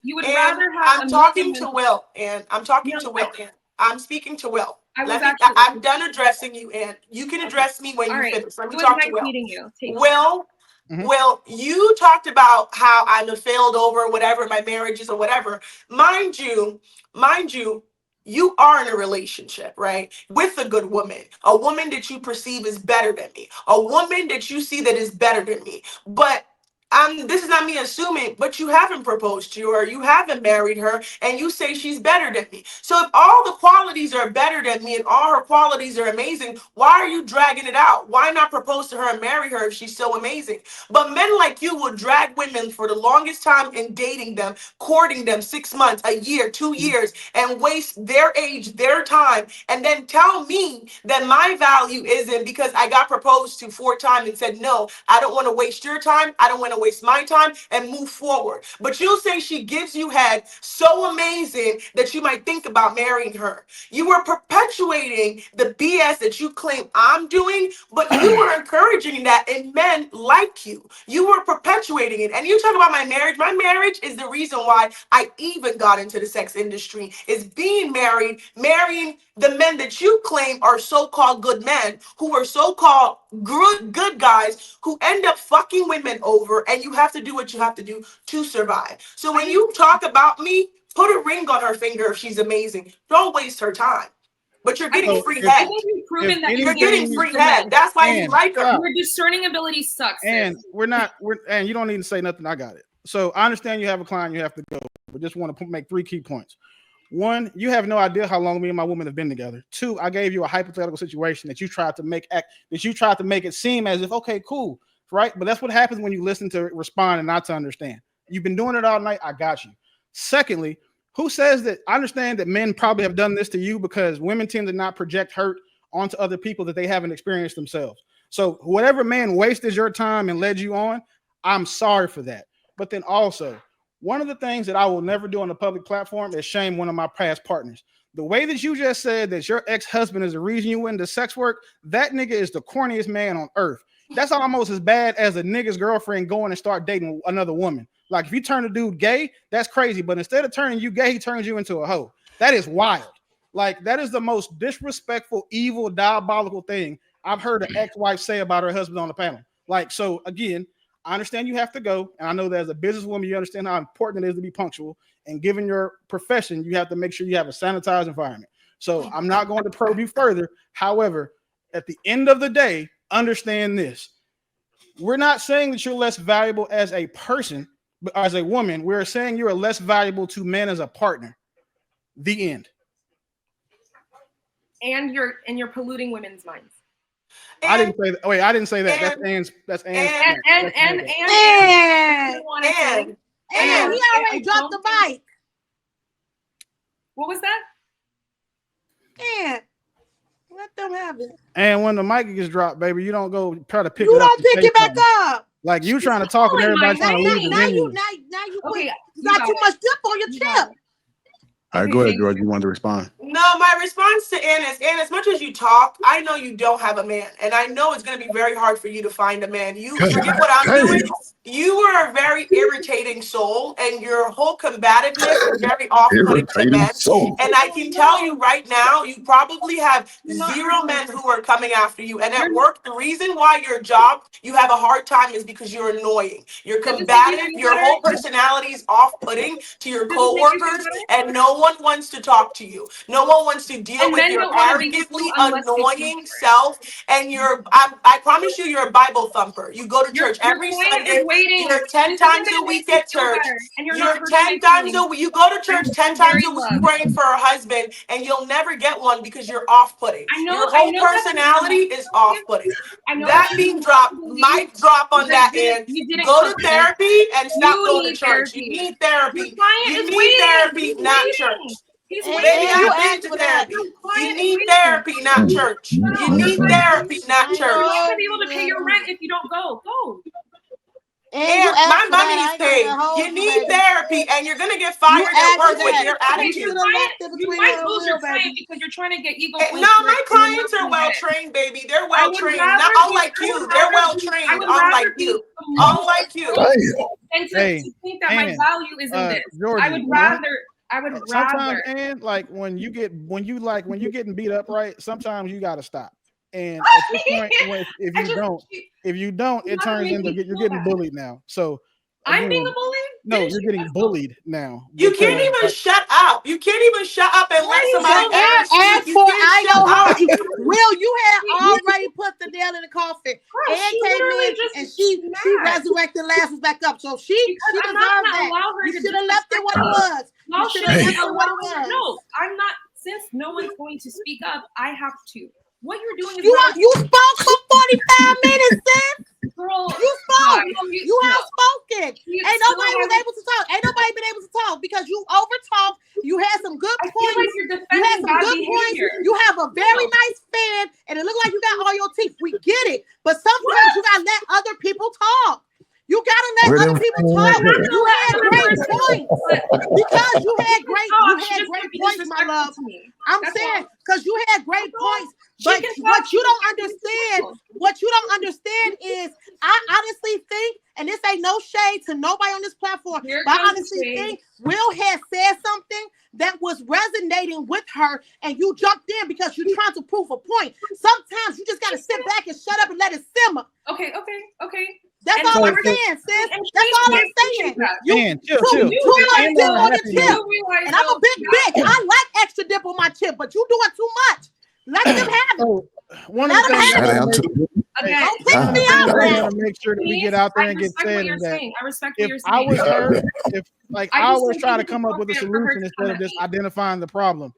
You would And rather have I'm a talking million to men. Will, and I'm talking No, to Will, and I'm speaking to Will. I was Let me. actually I'm done addressing you, and you can okay. address me when All you right. finish. Let It me was talk to nice Will. meeting you. Take care. Will, Mhm. Will, you talked about how I'm a failed over, whatever my marriage is or whatever. Mind you, you are in a relationship, right? With a good woman, a woman that you perceive is better than me, a woman that you see that is better than me. But this is not me assuming, but you haven't proposed to her, you haven't married her, and you say she's better than me. So if all the qualities are better than me and all her qualities are amazing, why are you dragging it out? Why not propose to her and marry her if she's so amazing? But men like you will drag women for the longest time in dating them, courting them 6 months, a year, 2 years, and waste their age, their time, and then tell me that my value isn't because I got proposed to 4 times and said, no, I don't want to waste your time. I don't want to waste my time and move forward. But you say she gives you head so amazing that you might think about marrying her. You were perpetuating the BS that you claim I'm doing, but you were encouraging that in men like you. You were perpetuating it. And you talk about my marriage. My marriage is the reason why I even got into the sex industry, is being married, marrying the men that you claim are so-called good men, who are so-called good guys, who end up fucking women over, and you have to do what you have to do to survive. So when you talk about me, put a ring on her finger if she's amazing. Don't waste her time. But you're getting think So free I head. think you've if proven that you're You're getting getting anything, free good head. men. That's why you and like her. stop. Your discerning ability sucks, And sis. and you don't need to say nothing. I got it. So I understand you have a client, you have to go, but just want to make 3 key points. One, you have no idea how long me and my woman have been together. Two, I gave you a hypothetical situation that you tried to make it seem as if, okay, cool, right? But that's what happens when you listen to respond and not to understand. You've been doing it all night. I got you. Secondly, who says that? I understand that men probably have done this to you because women tend to not project hurt onto other people that they haven't experienced themselves. So whatever man wasted your time and led you on, I'm sorry for that. But then also, one of the things that I will never do on a public platform is shame one of my past partners. The way that you just said that your ex-husband is the reason you went into sex work, that nigga is the corniest man on earth. That's almost as bad as a nigga's girlfriend going and start dating another woman. Like if you turn a dude gay, that's crazy. But instead of turning you gay, he turns you into a hoe. That is wild. Like that is the most disrespectful, evil, diabolical thing I've heard an ex-wife say about her husband on the panel. Like, so again, I understand you have to go, and I know that as a businesswoman, you understand how important it is to be punctual. And given your profession, you have to make sure you have a sanitized environment. So I'm not going to probe you further. However, at the end of the day, understand this. We're not saying that you're less valuable as a person, but as a woman, we're saying you're less valuable to men as a partner. The end. And you're polluting women's minds. I And didn't say that. Wait, I didn't say that. That's and Ann's. That's Ann's and point. And That's and Ann's and point. and, And want to say, and and he and already I dropped don't the think- mic. What was that? And let them have it. And when the mic gets dropped, baby, you don't go try to pick You it up don't and pick say it back something. up. Like you trying to talk and calling my everybody trying to leave the Now venue. you Okay, you you got got too it. much dip on your You chip. got it. All right, Okay, go ahead, thank George. you. You wanted to respond. no, my response to Ann is, Ann, as much as you talk, I know you don't have a man. And I know it's going to be very hard for you to find a man. You forget what I'm doing. You are a very irritating soul, and your whole combativeness is very off-putting to Irritating men. soul. And I can tell you right now, you probably have zero men who are coming after you. And at work, the reason why your job, you have a hard time is because you're annoying. You're Does this make you combative. feel Your better? whole personality is off-putting to your Does this make you feel coworkers, better? and no one wants to talk to you. No one wants to deal And with men your don't want to be with arrogantly you unless they pay annoying for it. self. And I promise you, you're a Bible thumper. You go to Your church every client is Sunday. waiting. You're 10 This is times what a it makes week you at feel church. better. And you're not You're hurting 10 my times feelings. a week. You go to church I'm 10 times very a week loved. praying for a husband, and you'll never get one because you're off-putting. Your I whole know that's personality is off-putting. I know That that's what being you want to dropped, believe. mic drop on that, and You didn't go come to with it. therapy and stop You going to need church. You therapy. need Your therapy. client You is need waiting. therapy, He's not waiting. church. He's Baby, waiting. You I've been asked to for that. Your therapy. You client is need waiting. therapy, not church. No, You your need client is therapy, waiting. not I You're not church. going to know. be able to pay your rent if you don't go. Go. And And you asked my for money that. is paid. You need therapy, and you're gonna get fired at asked work for with that. your You attitude. should have left it You between might her and lose your Will, client baby. because you're trying to get ego No, points. my clients are well trained, baby. They're well trained. Not unlike you. They're well trained, unlike you. Unlike you. And Hey, to think that my and, value is in this. Georgie, I would rather. sometimes, and like when you getting beat up, right? Sometimes you gotta stop. And at this point, if you don't, it turns into you're getting bullied now. So I'm again, being a bully? no, you're getting bullied now. You can't even shut up. You can't even shut up and let somebody And else ask speak. for You can't I shut know up. her. Will, you had already put the nail in the coffin. Bro, And she came literally in just and she mad. resurrected Lazarus back up. So she Because I'm deserved not gonna that. allow her You to should have left it what it was. No, You should have left it what it allow her. was. No, I'm not. Since no one's going to speak up, I have to. What you're doing is You spoke for 45 minutes, sis. girl. You spoke. You no. have spoken. You Ain't still nobody was haven't- able to talk. Ain't nobody been able to talk because you over talked. You had some good I feel points. like you're You had defending some bad good behavior. points. You have a very nice fan, and it looked like you got all your teeth. We get it, but sometimes you gotta let other people talk. You gotta let other people talk. You had great points because you had great points, my love. I'm saying because you had great points, but what you don't understand is I honestly think, and this ain't no shade to nobody on this platform, but I honestly think Will had said something that was resonating with her, and you jumped in because you're trying to prove a point. Sometimes you just gotta sit back and shut up and let it simmer. Okay. That's all I'm saying, sis. That's all I'm saying. Man, chill. Too much dip on your Happy chip. note. And I'm a big bitch. I like extra dip on my chip, but you doing too much. Let them have it. So one of the things Don't piss me off, I man. want to make sure that we get out there and get said is that I respect what if you're I saying. was her, I always try to think come it's up with a appropriate for her solution to instead come of at just me. identifying the problem.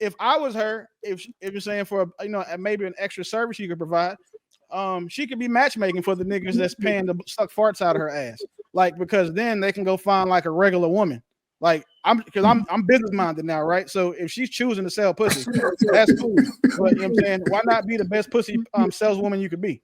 If I was her, if you're saying for maybe an extra service you could provide, she could be matchmaking for the niggas that's paying to suck farts out of her ass. Like, because then they can go find like a regular woman. Like I'm business minded now, right? So if she's choosing to sell pussy, that's cool. But you know what I'm saying, why not be the best pussy saleswoman you could be?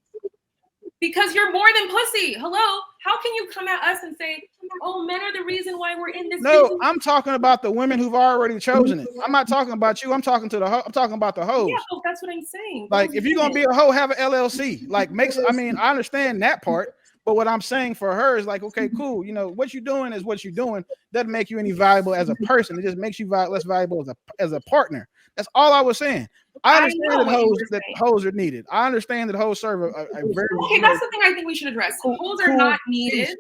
Because you're more than pussy. Hello? How can you come at us and say, oh, men are the reason why we're in this? No, business? I'm talking about the women who've already chosen it. I'm not talking about you. I'm talking about the hoes. Yeah, well, that's what I'm saying. Like, if you're gonna be a hoe, have an LLC. Like, I understand that part, but what I'm saying for her is like, okay, cool. You know, what you're doing is what you're doing. Doesn't make you any valuable as a person. It just makes you less valuable as a partner. That's all I was saying. I understand that hoes are needed. I understand that hoes serve a very okay. That's the thing I think we should address. Hoes are not needed.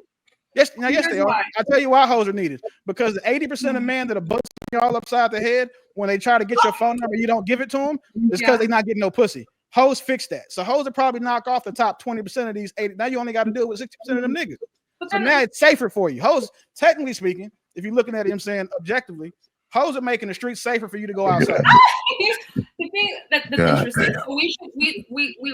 Yes, they are. I tell you why hoes are needed. Because 80% of men that are busting y'all upside the head when they try to get your phone number, you don't give it to them. It's because they're not getting no pussy. Hoes fix that. So hoes will probably knock off the top 20% of these 80. Now you only got to deal with 60% of them niggas. So now it's safer for you. Hoes, technically speaking, if you're looking at it, I'm saying objectively, hoes are making the streets safer for you to go outside. The thing that's interesting. So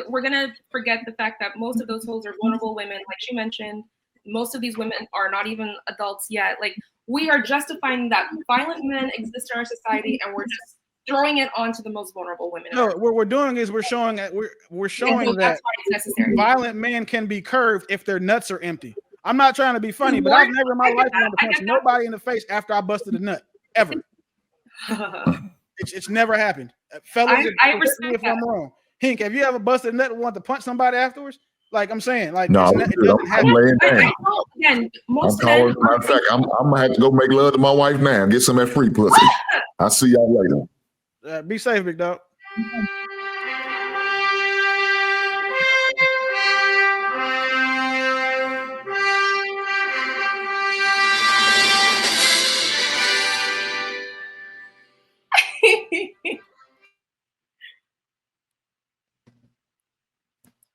we're gonna forget the fact that most of those hoes are vulnerable women, like she mentioned. Most of these women are not even adults yet. Like, we are justifying that violent men exist in our society, and we're just throwing it onto the most vulnerable women. No, what we're doing is we're showing that that's why it's necessary. Violent men can be curved if their nuts are empty. I'm not trying to be funny, but I've never in my life wanted to punch nobody in the face after I busted a nut ever. It's never happened, fellas. I respect me if I'm wrong. Hink, have you ever busted a nut and wanted to punch somebody afterwards? Like I'm saying, like no, it doesn't happen. I'm laying down. Again, Matter of fact, I'm gonna have to go make love to my wife now and get some of that free pussy. I'll see y'all later. Be safe, big dog.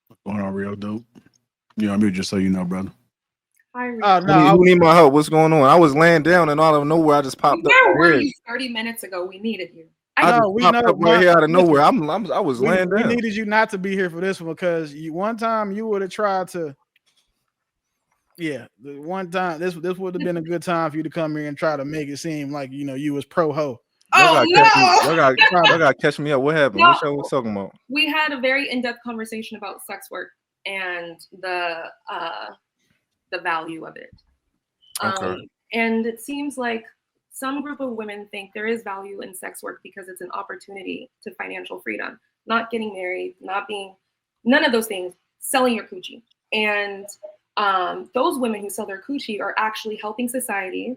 What's going on, real dope? I'm here just so you know, brother. Who need my help? What's going on? I was laying down and all of nowhere I just popped up. Where were you 30 minutes ago? We needed you. I just popped up right here out of nowhere. I was laying down. We needed you not to be here for this one because one time you would have tried to. Yeah, the one time this would have been a good time for you to come here and try to make it seem like you was pro ho. Oh no! Y'all got to catch me up. What happened? No. What y'all was talking about? We had a very in-depth conversation about sex work and the the value of it. Okay. And it seems like some group of women think there is value in sex work because it's an opportunity to financial freedom, not getting married, not being, none of those things, selling your coochie. And those women who sell their coochie are actually helping society.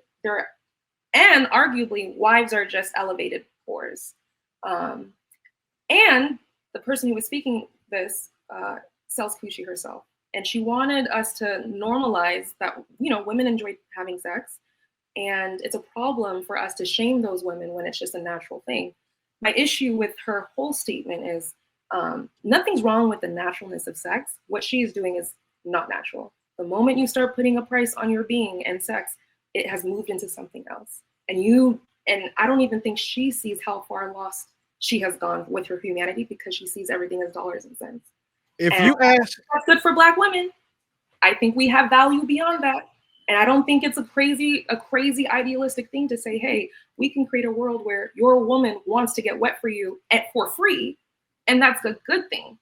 And arguably, wives are just elevated whores. And the person who was speaking this sells coochie herself. And she wanted us to normalize that, you know, women enjoy having sex. And it's a problem for us to shame those women when it's just a natural thing. My issue with her whole statement is nothing's wrong with the naturalness of sex. What she is doing is not natural. The moment you start putting a price on your being and sex, it has moved into something else. And I don't even think she sees how far lost she has gone with her humanity because she sees everything as dollars and cents. If you ask, that's good for Black women. I think we have value beyond that. And I don't think it's a crazy idealistic thing to say, hey, we can create a world where your woman wants to get wet for you for free. And that's a good thing.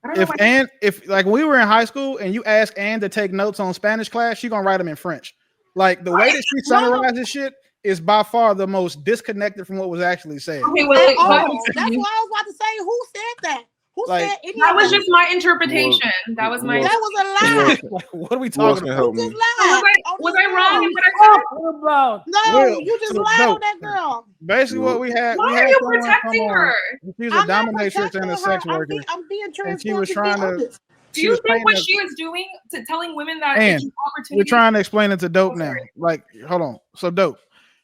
If like we were in high school and you ask Anne to take notes on Spanish class, she's gonna write them in French. Like the way that she summarizes shit is by far the most disconnected from what was actually said. Okay, that's why I was about to say, who said that? Who like, said any that was just my interpretation. That was a lie. What are we talking about? You just lied. Was I wrong in what I said? No, you just lied on that girl. Basically, what we had. Why are you protecting her? She's a dominatrix and a sex worker. I'm being transparent. And she was trying to. Do you think what she is doing to telling women that it's an opportunity? We're trying to explain it to Dope now. Like, hold on. So Dope,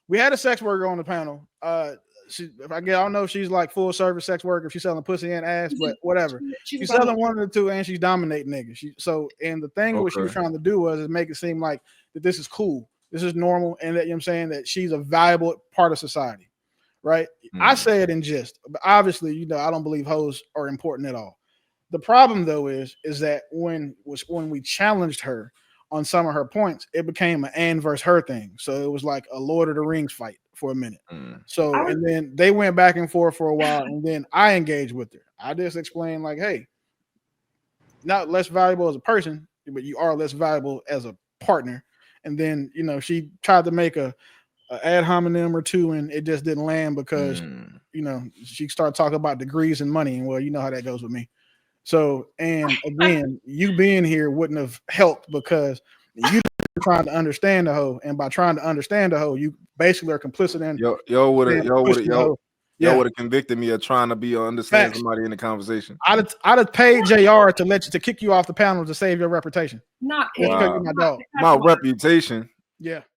we had a sex worker on the panel. I don't know if she's like full service sex worker, if she's selling pussy and ass, but whatever. She's selling one of the two and she's dominating niggas. And the thing what she was trying to do was make it seem like that this is cool, this is normal, and that, you know what I'm saying, that she's a valuable part of society, right? I say it in jest, but obviously, you know, I don't believe hoes are important at all. The problem though is that when we challenged her on some of her points, it became an Anne versus her thing. So it was like a Lord of the Rings fight for a minute. So and then they went back and forth for a while, and then I engaged with her. I just explained like, hey, not less valuable as a person, but you are less valuable as a partner. And then, you know, she tried to make a ad hominem or two, and it just didn't land because you know, she started talking about degrees and money, and well, you know how that goes with me. So, and again, you being here wouldn't have helped because you trying to understand the hoe, and by trying to understand the hoe, you basically are complicit in. Y'all would have convicted me of trying to be understand somebody in the conversation. I'd have paid JR to kick you off the panel to save your reputation. Not my reputation. Yeah.